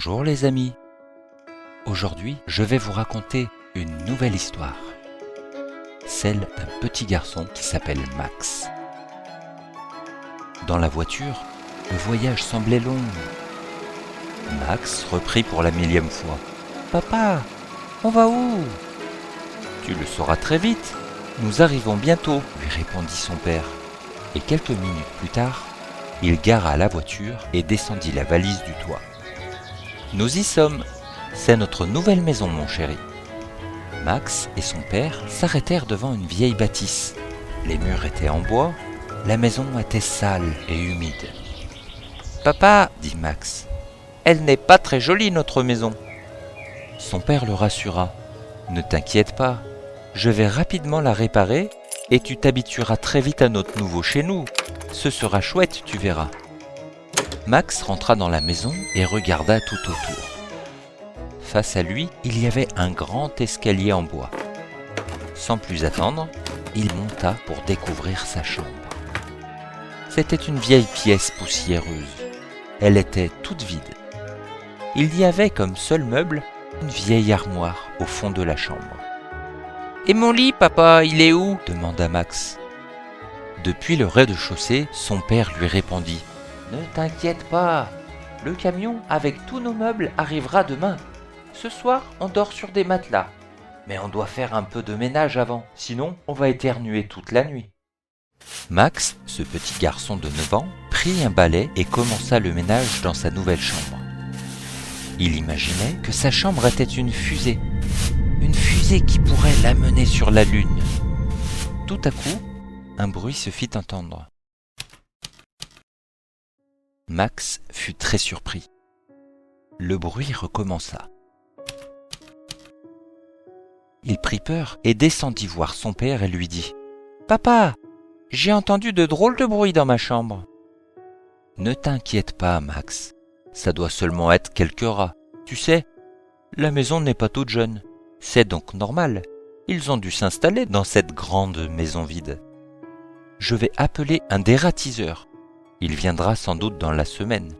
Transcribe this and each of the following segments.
Bonjour les amis. Aujourd'hui, je vais vous raconter une nouvelle histoire. Celle d'un petit garçon qui s'appelle Max. Dans la voiture, le voyage semblait long. Max reprit pour la 1000e fois. « Papa, on va où ?»« Tu le sauras très vite. Nous arrivons bientôt, » lui répondit son père. Et quelques minutes plus tard, il gara la voiture et descendit la valise du toit. « Nous y sommes. C'est notre nouvelle maison, mon chéri. » Max et son père s'arrêtèrent devant une vieille bâtisse. Les murs étaient en bois, la maison était sale et humide. « Papa, dit Max, elle n'est pas très jolie notre maison. » Son père le rassura. « Ne t'inquiète pas, je vais rapidement la réparer et tu t'habitueras très vite à notre nouveau chez nous. Ce sera chouette, tu verras. » Max rentra dans la maison et regarda tout autour. Face à lui, il y avait un grand escalier en bois. Sans plus attendre, il monta pour découvrir sa chambre. C'était une vieille pièce poussiéreuse. Elle était toute vide. Il y avait comme seul meuble une vieille armoire au fond de la chambre. « Et mon lit, papa, il est où ?» demanda Max. Depuis le rez-de-chaussée, son père lui répondit « Ne t'inquiète pas, le camion avec tous nos meubles arrivera demain. Ce soir, on dort sur des matelas. Mais on doit faire un peu de ménage avant, sinon on va éternuer toute la nuit. » Max, ce petit garçon de 9 ans, prit un balai et commença le ménage dans sa nouvelle chambre. Il imaginait que sa chambre était une fusée qui pourrait l'amener sur la Lune. Tout à coup, un bruit se fit entendre. Max fut très surpris. Le bruit recommença. Il prit peur et descendit voir son père et lui dit « Papa, j'ai entendu de drôles de bruits dans ma chambre. »« Ne t'inquiète pas, Max, ça doit seulement être quelques rats. Tu sais, la maison n'est pas toute jeune. C'est donc normal. Ils ont dû s'installer dans cette grande maison vide. Je vais appeler un dératiseur. Il viendra sans doute dans la semaine. »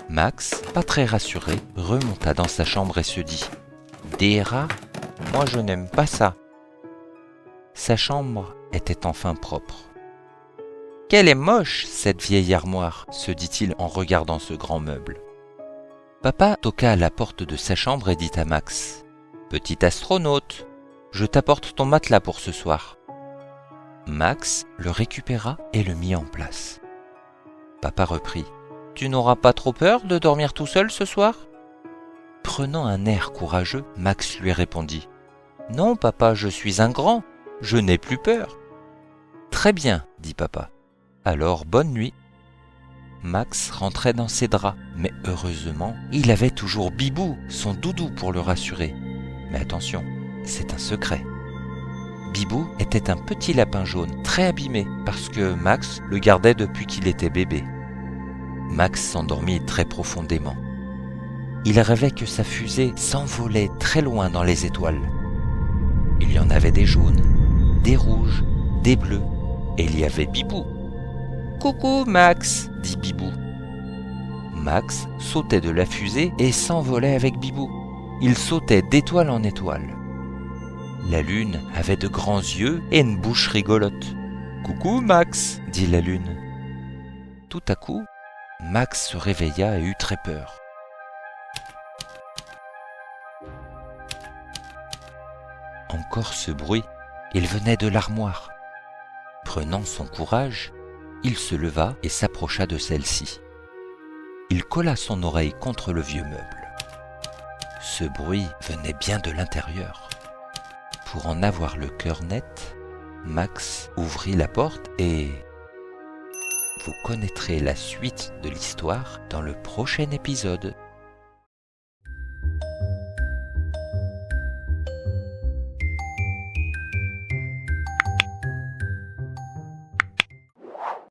Max, pas très rassuré, remonta dans sa chambre et se dit « Des rats ? Moi je n'aime pas ça. » Sa chambre était enfin propre. « Qu'elle est moche, cette vieille armoire !» se dit-il en regardant ce grand meuble. Papa toqua à la porte de sa chambre et dit à Max « Petit astronaute, je t'apporte ton matelas pour ce soir. » Max le récupéra et le mit en place. Papa reprit « Tu n'auras pas trop peur de dormir tout seul ce soir ?» Prenant un air courageux, Max lui répondit « Non, papa, je suis un grand, je n'ai plus peur. »« Très bien, dit papa. Alors bonne nuit. » Max rentrait dans ses draps, mais heureusement, il avait toujours Bibou, son doudou, pour le rassurer. Mais attention, c'est un secret. Bibou était un petit lapin jaune, très abîmé, parce que Max le gardait depuis qu'il était bébé. Max s'endormit très profondément. Il rêvait que sa fusée s'envolait très loin dans les étoiles. Il y en avait des jaunes, des rouges, des bleus, et il y avait Bibou. « Coucou Max !» dit Bibou. Max sautait de la fusée et s'envolait avec Bibou. Il sautait d'étoile en étoile. La lune avait de grands yeux et une bouche rigolote. « Coucou Max !» dit la lune. Tout à coup, Max se réveilla et eut très peur. Encore ce bruit, il venait de l'armoire. Prenant son courage, il se leva et s'approcha de celle-ci. Il colla son oreille contre le vieux meuble. Ce bruit venait bien de l'intérieur. Pour en avoir le cœur net, Max ouvrit la porte et... Vous connaîtrez la suite de l'histoire dans le prochain épisode.